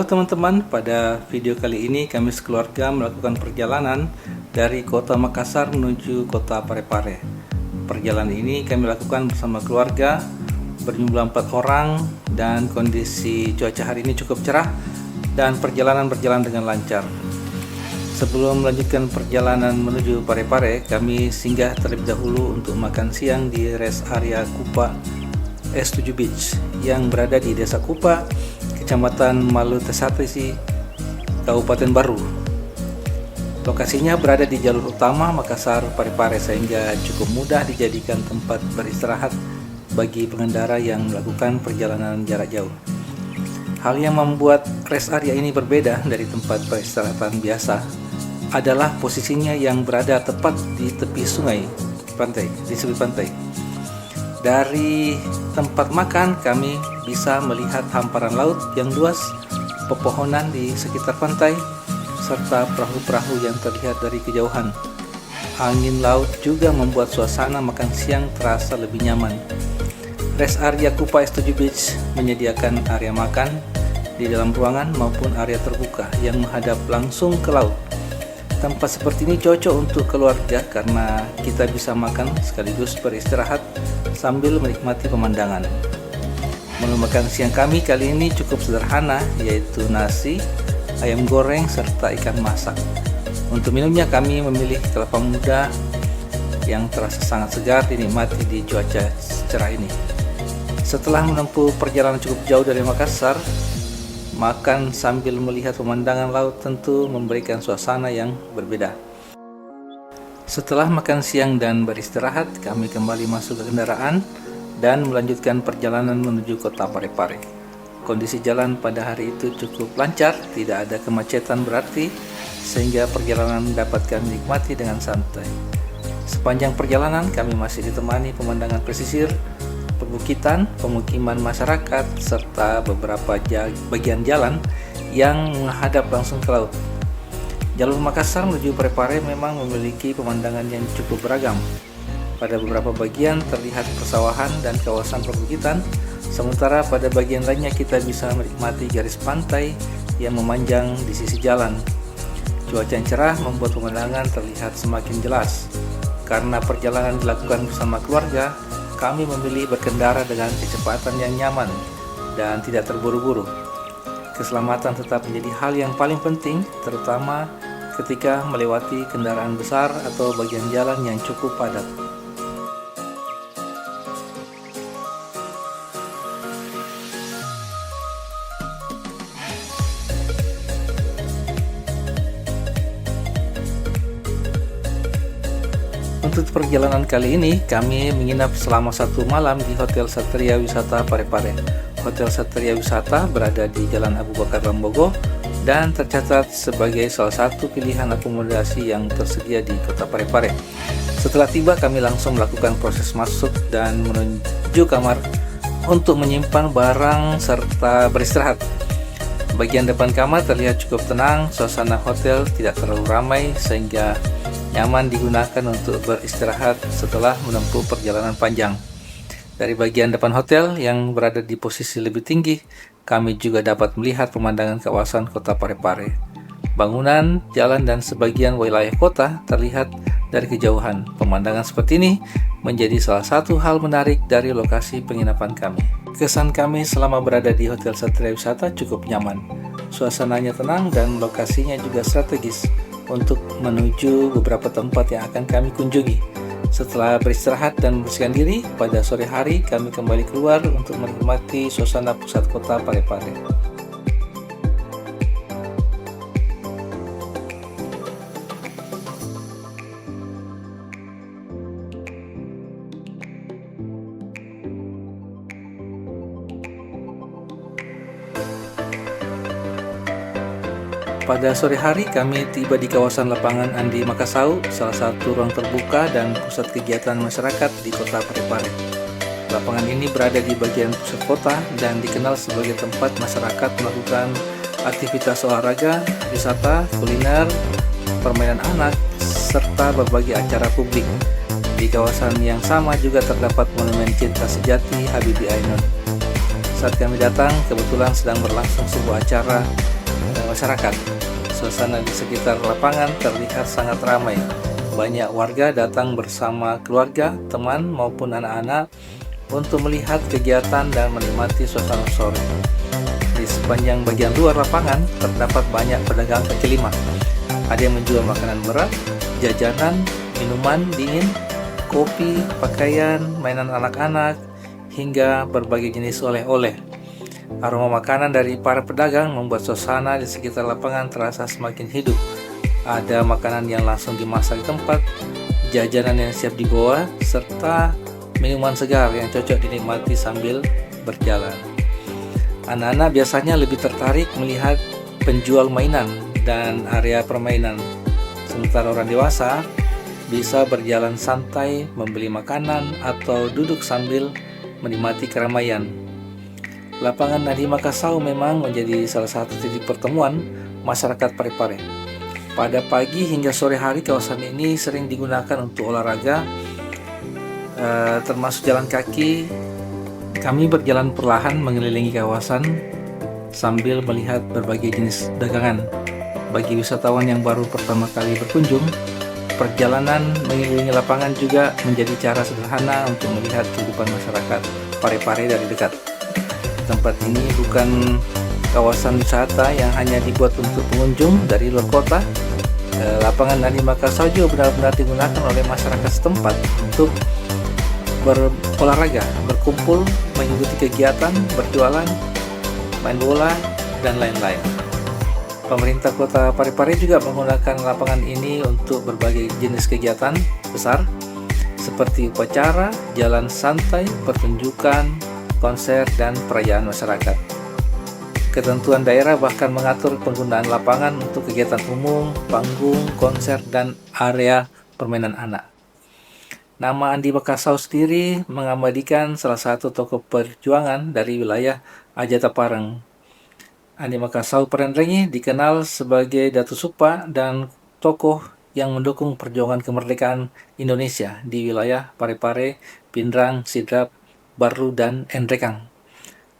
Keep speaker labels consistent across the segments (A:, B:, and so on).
A: Halo teman-teman, pada video kali ini kami sekeluarga melakukan perjalanan dari kota Makassar menuju kota Parepare. Perjalanan ini kami lakukan bersama keluarga berjumlah 4 orang dan kondisi cuaca hari ini cukup cerah dan perjalanan berjalan dengan lancar. Sebelum melanjutkan perjalanan menuju Parepare, kami singgah terlebih dahulu untuk makan siang di rest area Kupa S7 Beach yang berada di Desa Kupa, Kecamatan Malutesatesi, Kabupaten Baru. Lokasinya berada di jalur utama Makassar Parepare sehingga cukup mudah dijadikan tempat beristirahat bagi pengendara yang melakukan perjalanan jarak jauh. Hal yang membuat rest area ini berbeda dari tempat peristirahatan biasa adalah posisinya yang berada tepat di tepi sungai pantai, di tepi pantai. Dari tempat makan kami bisa melihat hamparan laut yang luas, pepohonan di sekitar pantai, serta perahu-perahu yang terlihat dari kejauhan. Angin laut juga membuat suasana makan siang terasa lebih nyaman. Rest area Kupa S7 Beach menyediakan area makan di dalam ruangan maupun area terbuka yang menghadap langsung ke laut. Tempat seperti ini cocok untuk keluarga karena kita bisa makan sekaligus beristirahat sambil menikmati pemandangan. Menu makan siang kami kali ini cukup sederhana, yaitu nasi, ayam goreng, serta ikan masak. Untuk minumnya kami memilih kelapa muda yang terasa sangat segar dinikmati di cuaca cerah ini. Setelah menempuh perjalanan cukup jauh dari Makassar, makan sambil melihat pemandangan laut tentu memberikan suasana yang berbeda. Setelah makan siang dan beristirahat, kami kembali masuk ke kendaraan dan melanjutkan perjalanan menuju kota Parepare. Kondisi jalan pada hari itu cukup lancar, tidak ada kemacetan berarti, sehingga perjalanan dapat kami nikmati dengan santai. Sepanjang perjalanan kami masih ditemani pemandangan pesisir, perbukitan, pemukiman masyarakat, serta beberapa bagian jalan yang menghadap langsung ke laut. Jalur Makassar menuju Parepare memang memiliki pemandangan yang cukup beragam. Pada beberapa bagian terlihat persawahan dan kawasan perbukitan, sementara pada bagian lainnya kita bisa menikmati garis pantai yang memanjang di sisi jalan. Cuaca yang cerah membuat pemandangan terlihat semakin jelas. Karena perjalanan dilakukan bersama keluarga, kami memilih berkendara dengan kecepatan yang nyaman dan tidak terburu-buru. Keselamatan tetap menjadi hal yang paling penting, terutama ketika melewati kendaraan besar atau bagian jalan yang cukup padat. Untuk perjalanan kali ini, kami menginap selama 1 malam di Hotel Satria Wisata Parepare. Hotel Satria Wisata berada di Jalan Abu Bakar Lambogo dan tercatat sebagai salah satu pilihan akomodasi yang tersedia di kota Parepare. Setelah tiba, kami langsung melakukan proses masuk dan menuju kamar untuk menyimpan barang serta beristirahat. Bagian depan kamar terlihat cukup tenang, suasana hotel tidak terlalu ramai sehingga nyaman digunakan untuk beristirahat setelah menempuh perjalanan panjang. Dari bagian depan hotel yang berada di posisi lebih tinggi, kami juga dapat melihat pemandangan kawasan kota Parepare. Bangunan, jalan, dan sebagian wilayah kota terlihat dari kejauhan. Pemandangan seperti ini menjadi salah satu hal menarik dari lokasi penginapan kami. Kesan kami selama berada di Hotel Satria Wisata cukup nyaman. Suasananya tenang dan lokasinya juga strategis untuk menuju beberapa tempat yang akan kami kunjungi. Setelah beristirahat dan membersihkan diri, pada sore hari kami kembali keluar untuk menikmati suasana pusat kota Parepare. Pada sore hari kami tiba di kawasan lapangan Andi Makassau, salah satu ruang terbuka dan pusat kegiatan masyarakat di kota Parepare. Lapangan ini berada di bagian pusat kota dan dikenal sebagai tempat masyarakat melakukan aktivitas olahraga, wisata, kuliner, permainan anak, serta berbagai acara publik. Di kawasan yang sama juga terdapat monumen cinta sejati Habibie Ainun. Saat kami datang, kebetulan sedang berlangsung sebuah acara masyarakat. Suasana di sekitar lapangan terlihat sangat ramai. Banyak warga datang bersama keluarga, teman maupun anak-anak untuk melihat kegiatan dan menikmati suasana sore. Di sepanjang bagian luar lapangan terdapat banyak pedagang kaki lima. Ada yang menjual makanan berat, jajanan, minuman dingin, kopi, pakaian, mainan anak-anak, hingga berbagai jenis oleh-oleh. Aroma makanan dari para pedagang membuat suasana di sekitar lapangan terasa semakin hidup. Ada makanan yang langsung dimasak di tempat, jajanan yang siap dibawa, serta minuman segar yang cocok dinikmati sambil berjalan. Anak-anak biasanya lebih tertarik melihat penjual mainan dan area permainan, sementara orang dewasa bisa berjalan santai, membeli makanan, atau duduk sambil menikmati keramaian. Lapangan Nadiem Makassau memang menjadi salah satu titik pertemuan masyarakat Parepare. Pada pagi hingga sore hari kawasan ini sering digunakan untuk olahraga, termasuk jalan kaki. Kami berjalan perlahan mengelilingi kawasan sambil melihat berbagai jenis dagangan. Bagi wisatawan yang baru pertama kali berkunjung, perjalanan mengelilingi lapangan juga menjadi cara sederhana untuk melihat kehidupan masyarakat Parepare dari dekat. Tempat ini bukan kawasan wisata yang hanya dibuat untuk pengunjung dari luar kota. Lapangan Nadiem Makassau juga benar-benar digunakan oleh masyarakat setempat untuk berolahraga, berkumpul, mengikuti kegiatan, berjualan, main bola, dan lain-lain. Pemerintah Kota Parepare juga menggunakan lapangan ini untuk berbagai jenis kegiatan besar seperti upacara, jalan santai, pertunjukan, konser, dan perayaan masyarakat. Ketentuan daerah bahkan mengatur penggunaan lapangan untuk kegiatan umum, panggung, konser, dan area permainan anak. Nama Andi Makassau sendiri mengabadikan salah satu tokoh perjuangan dari wilayah Ajata Pareng. Andi Makassau Parendrengi dikenal sebagai Datu Supa dan tokoh yang mendukung perjuangan kemerdekaan Indonesia di wilayah Parepare, Pindrang, Sidrap, Barlu, dan Endrekang.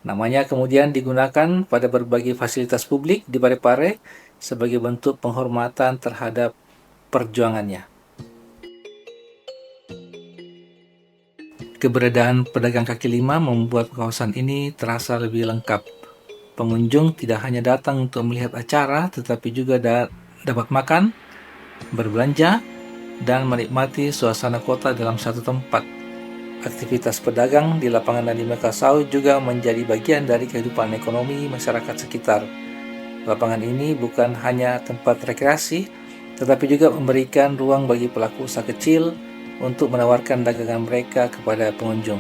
A: Namanya kemudian digunakan pada berbagai fasilitas publik di Parepare sebagai bentuk penghormatan terhadap perjuangannya. Keberadaan pedagang kaki lima membuat kawasan ini terasa lebih lengkap. Pengunjung tidak hanya datang untuk melihat acara, tetapi juga dapat makan, berbelanja, dan menikmati suasana kota dalam satu tempat. Aktivitas pedagang di lapangan Nadiem Makassau juga menjadi bagian dari kehidupan ekonomi masyarakat sekitar. Lapangan ini bukan hanya tempat rekreasi, tetapi juga memberikan ruang bagi pelaku usaha kecil untuk menawarkan dagangan mereka kepada pengunjung.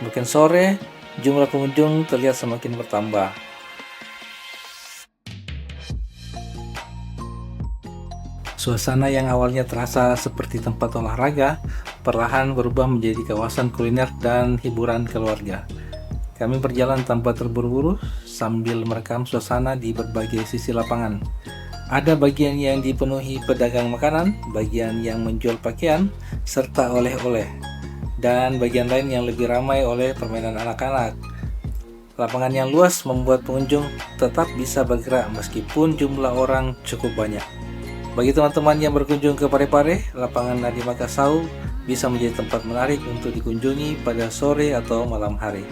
A: Semakin sore, jumlah pengunjung terlihat semakin bertambah. Suasana yang awalnya terasa seperti tempat olahraga, perlahan berubah menjadi kawasan kuliner dan hiburan keluarga. Kami berjalan tanpa terburu-buru sambil merekam suasana di berbagai sisi lapangan. Ada bagian yang dipenuhi pedagang makanan, bagian yang menjual pakaian, serta oleh-oleh, dan bagian lain yang lebih ramai oleh permainan anak-anak. Lapangan yang luas membuat pengunjung tetap bisa bergerak meskipun jumlah orang cukup banyak. Bagi teman-teman yang berkunjung ke Parepare, lapangan Nadiem Makassau bisa menjadi tempat menarik untuk dikunjungi pada sore atau malam hari.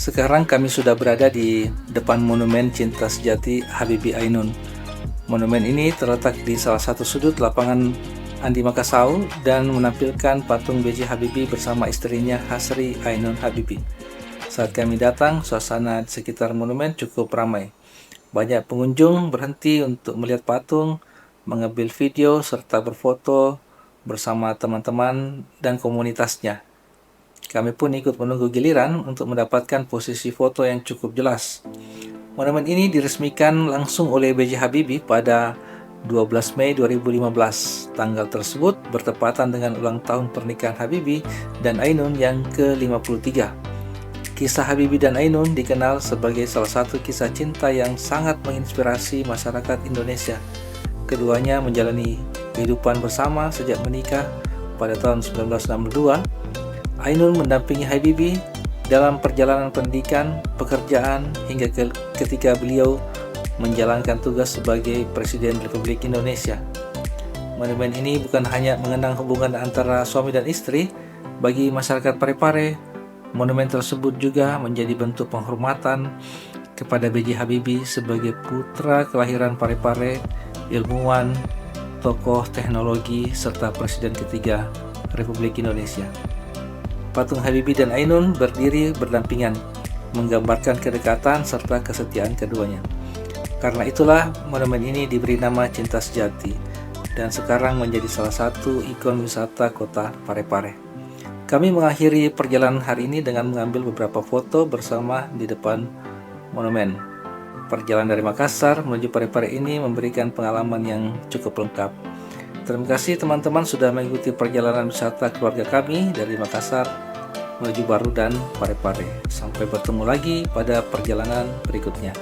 A: Sekarang kami sudah berada di depan Monumen Cinta Sejati Habibie Ainun. Monumen ini terletak di salah satu sudut lapangan Andi Makassau dan menampilkan patung B.J. Habibie bersama istrinya Hasri Ainun Habibie. Saat kami datang, suasana di sekitar monumen cukup ramai. Banyak pengunjung berhenti untuk melihat patung, mengambil video, serta berfoto bersama teman-teman dan komunitasnya. Kami pun ikut menunggu giliran untuk mendapatkan posisi foto yang cukup jelas. Monumen ini diresmikan langsung oleh B.J. Habibie pada 12 Mei 2015. Tanggal tersebut bertepatan dengan ulang tahun pernikahan Habibie dan Ainun yang ke-53. Kisah Habibie dan Ainun dikenal sebagai salah satu kisah cinta yang sangat menginspirasi masyarakat Indonesia. Keduanya menjalani kehidupan bersama sejak menikah pada tahun 1962. Ainun mendampingi Habibie dalam perjalanan pendidikan, pekerjaan, hingga ketika beliau menjalankan tugas sebagai Presiden Republik Indonesia. Monumen ini bukan hanya mengenang hubungan antara suami dan istri. Bagi masyarakat Parepare, monumen tersebut juga menjadi bentuk penghormatan kepada B.J. Habibie sebagai putra kelahiran Parepare, ilmuwan, tokoh teknologi, serta Presiden ketiga Republik Indonesia. Patung Habibie dan Ainun berdiri berdampingan, menggambarkan kedekatan serta kesetiaan keduanya. Karena itulah monumen ini diberi nama Cinta Sejati dan sekarang menjadi salah satu ikon wisata kota Parepare. Kami mengakhiri perjalanan hari ini dengan mengambil beberapa foto bersama di depan monumen. Perjalanan dari Makassar menuju Parepare ini memberikan pengalaman yang cukup lengkap. Terima kasih teman-teman sudah mengikuti perjalanan wisata keluarga kami dari Makassar menuju Baru dan Parepare. Sampai bertemu lagi pada perjalanan berikutnya.